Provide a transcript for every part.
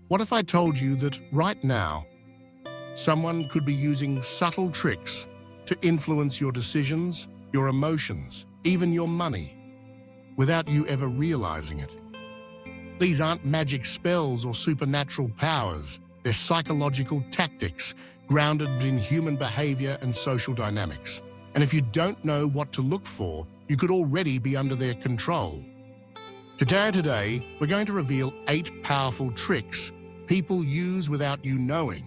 What if I told you that right now, someone could be using subtle tricks to influence your decisions, your emotions, even your money, without you ever realizing it? These aren't magic spells or supernatural powers. They're psychological tactics grounded in human behavior and social dynamics. And if you don't know what to look for, you could already be under their control. Today, we're going to reveal 8 powerful tricks people use without you knowing,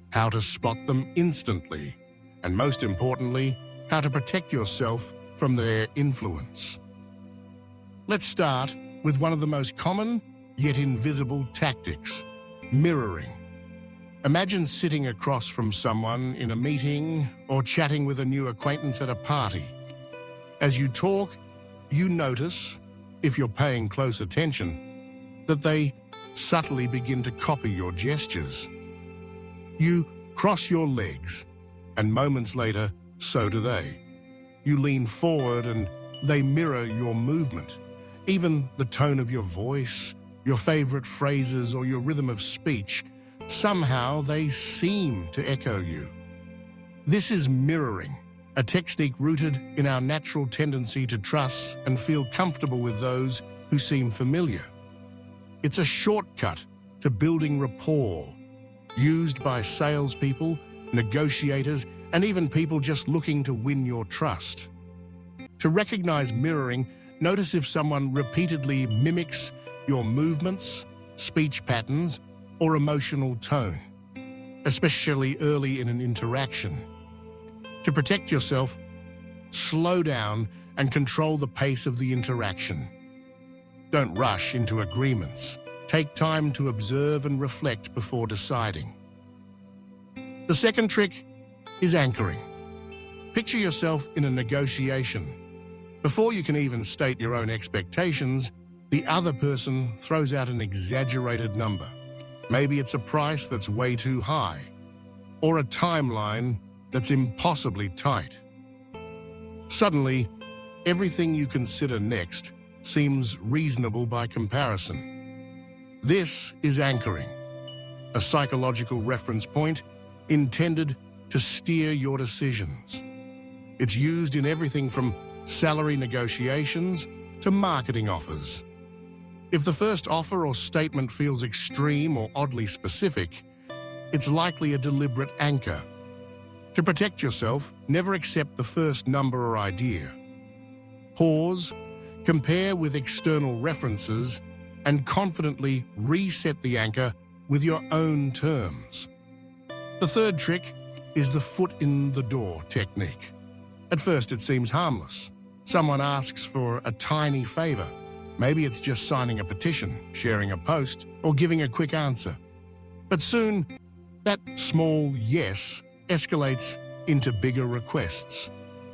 how to spot them instantly, and most importantly, how to protect yourself from their influence. Let's start with one of the most common yet invisible tactics: mirroring. Imagine sitting across from someone in a meeting or chatting with a new acquaintance at a party. As you talk, you notice, if you're paying close attention, that they subtly begin to copy your gestures. You cross your legs, and moments later, so do they. You lean forward and they mirror your movement. Even the tone of your voice, your favorite phrases, or your rhythm of speech, somehow they seem to echo you. This is mirroring, a technique rooted in our natural tendency to trust and feel comfortable with those who seem familiar. It's a shortcut to building rapport, used by salespeople, negotiators, and even people just looking to win your trust. To recognize mirroring, notice if someone repeatedly mimics your movements, speech patterns, or emotional tone, especially early in an interaction. To protect yourself, slow down and control the pace of the interaction. Don't rush into agreements. Take time to observe and reflect before deciding. The second trick is anchoring. Picture yourself in a negotiation. Before you can even state your own expectations, the other person throws out an exaggerated number. Maybe it's a price that's way too high, or a timeline that's impossibly tight. Suddenly, everything you consider next seems reasonable by comparison. This is anchoring, a psychological reference point intended to steer your decisions. It's used in everything from salary negotiations to marketing offers. If the first offer or statement feels extreme or oddly specific, it's likely a deliberate anchor. To protect yourself, never accept the first number or idea. Pause, compare with external references, and confidently reset the anchor with your own terms. The third trick is the foot in the door technique. At first, it seems harmless. Someone asks for a tiny favor. Maybe it's just signing a petition, sharing a post, or giving a quick answer. But soon, that small yes escalates into bigger requests,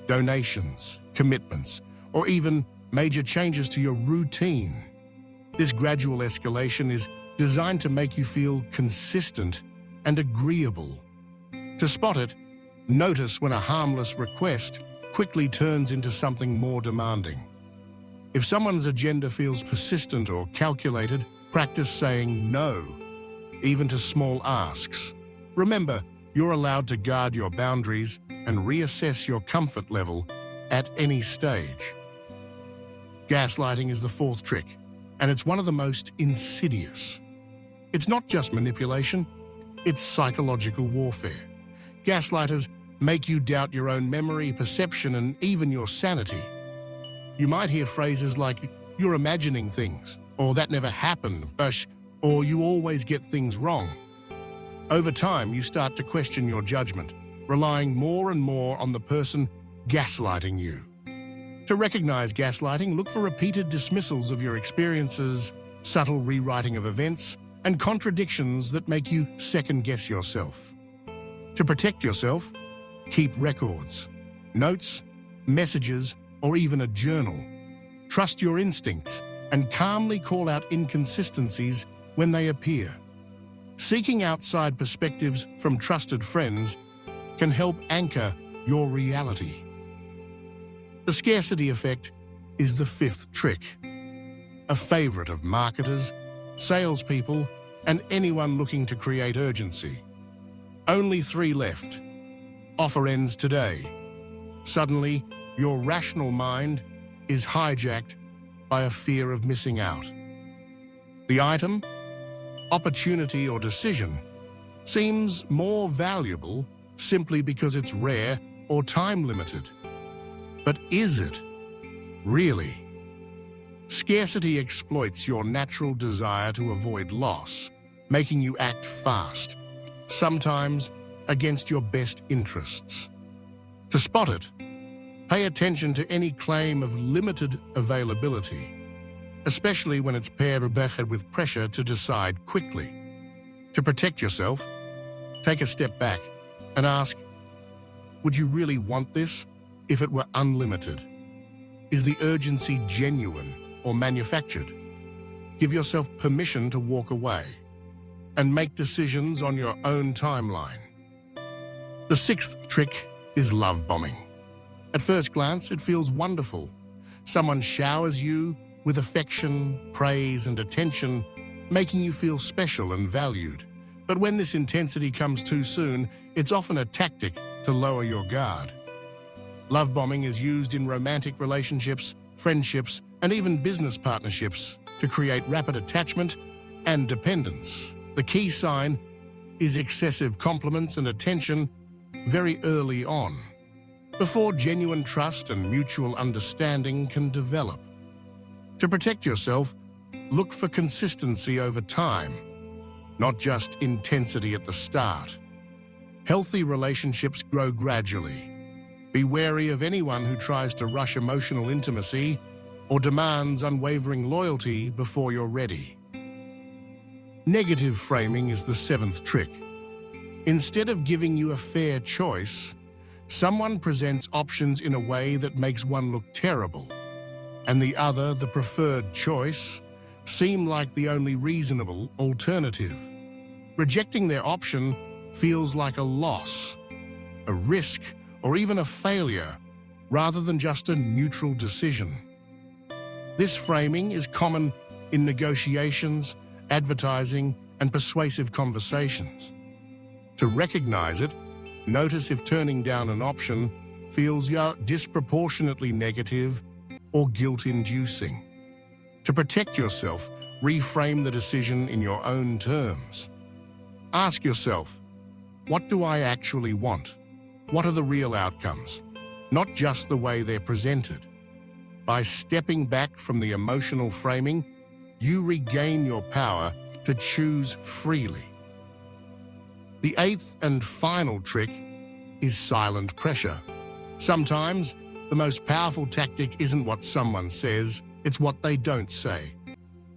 donations, commitments, or even major changes to your routine. This gradual escalation is designed to make you feel consistent and agreeable. To spot it, notice when a harmless request quickly turns into something more demanding. If someone's agenda feels persistent or calculated, practice saying no, even to small asks. Remember, you're allowed to guard your boundaries and reassess your comfort level at any stage. Gaslighting is the fourth trick, and it's one of the most insidious. It's not just manipulation, it's psychological warfare. Gaslighters make you doubt your own memory, perception, and even your sanity. You might hear phrases like, "You're imagining things," or "That never happened," or "You always get things wrong." Over time, you start to question your judgment, relying more and more on the person gaslighting you. To recognize gaslighting, look for repeated dismissals of your experiences, subtle rewriting of events, and contradictions that make you second-guess yourself. To protect yourself, keep records, notes, messages, or even a journal. Trust your instincts and calmly call out inconsistencies when they appear. Seeking outside perspectives from trusted friends can help anchor your reality. The scarcity effect is the fifth trick. A favorite of marketers, salespeople, and anyone looking to create urgency. Only 3 left. Offer ends today. Suddenly, your rational mind is hijacked by a fear of missing out. The item, opportunity or decision, seems more valuable simply because it's rare or time-limited. But is it really? Scarcity exploits your natural desire to avoid loss, making you act fast, sometimes against your best interests. To spot it, pay attention to any claim of limited availability, especially when it's paired with pressure to decide quickly. To protect yourself, take a step back and ask, would you really want this if it were unlimited? Is the urgency genuine or manufactured? Give yourself permission to walk away and make decisions on your own timeline. The 6th trick is love bombing. At first glance, it feels wonderful. Someone showers you with affection, praise, and attention, making you feel special and valued. But when this intensity comes too soon, it's often a tactic to lower your guard. Love bombing is used in romantic relationships, friendships, and even business partnerships to create rapid attachment and dependence. The key sign is excessive compliments and attention very early on, before genuine trust and mutual understanding can develop. To protect yourself, look for consistency over time, not just intensity at the start. Healthy relationships grow gradually. Be wary of anyone who tries to rush emotional intimacy or demands unwavering loyalty before you're ready. Negative framing is the 7th trick. Instead of giving you a fair choice, someone presents options in a way that makes one look terrible, and the other, the preferred choice, seem like the only reasonable alternative. Rejecting their option feels like a loss, a risk, or even a failure, rather than just a neutral decision. This framing is common in negotiations, advertising, and persuasive conversations. To recognize it, notice if turning down an option feels disproportionately negative or guilt-inducing. To protect yourself, reframe the decision in your own terms. Ask yourself, what do I actually want? What are the real outcomes? Not just the way they're presented. By stepping back from the emotional framing, you regain your power to choose freely. The 8th and final trick is silent pressure. Sometimes, the most powerful tactic isn't what someone says, it's what they don't say.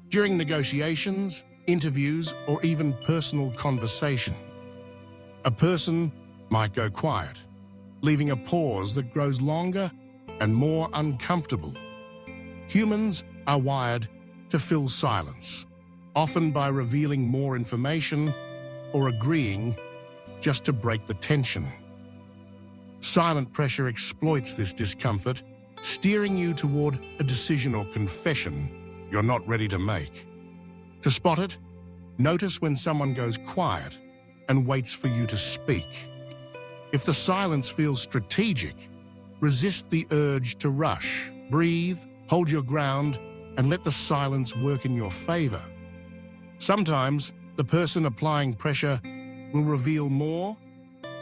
During negotiations, interviews, or even personal conversation, a person might go quiet, leaving a pause that grows longer and more uncomfortable. Humans are wired to fill silence, often by revealing more information or agreeing just to break the tension. Silent pressure exploits this discomfort, steering you toward a decision or confession you're not ready to make. To spot it, notice when someone goes quiet and waits for you to speak. If the silence feels strategic, resist the urge to rush. Breathe, hold your ground, and let the silence work in your favor. Sometimes, the person applying pressure will reveal more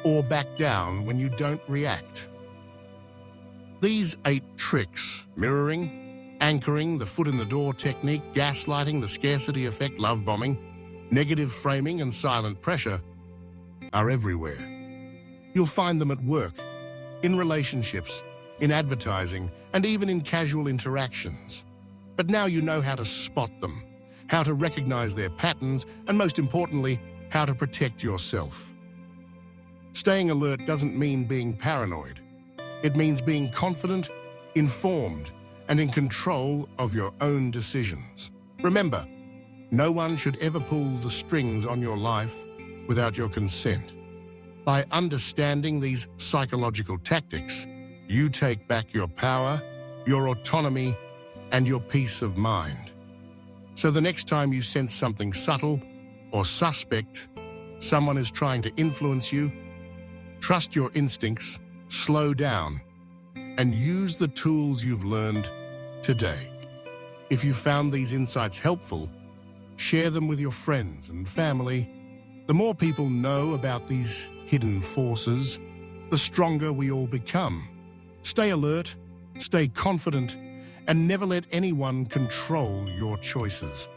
or back down when you don't react. These 8 tricks, mirroring, anchoring, the foot in the door technique, gaslighting, the scarcity effect, love bombing, negative framing, and silent pressure, are everywhere. You'll find them at work, in relationships, in advertising, and even in casual interactions. But now you know how to spot them, how to recognize their patterns, and most importantly, how to protect yourself. Staying alert doesn't mean being paranoid. It means being confident, informed, and in control of your own decisions. Remember, no one should ever pull the strings on your life without your consent. By understanding these psychological tactics, you take back your power, your autonomy, and your peace of mind. So the next time you sense something subtle or suspect someone is trying to influence you, trust your instincts, slow down, and use the tools you've learned today. If you found these insights helpful, share them with your friends and family. The more people know about these hidden forces, the stronger we all become. Stay alert, stay confident, and never let anyone control your choices.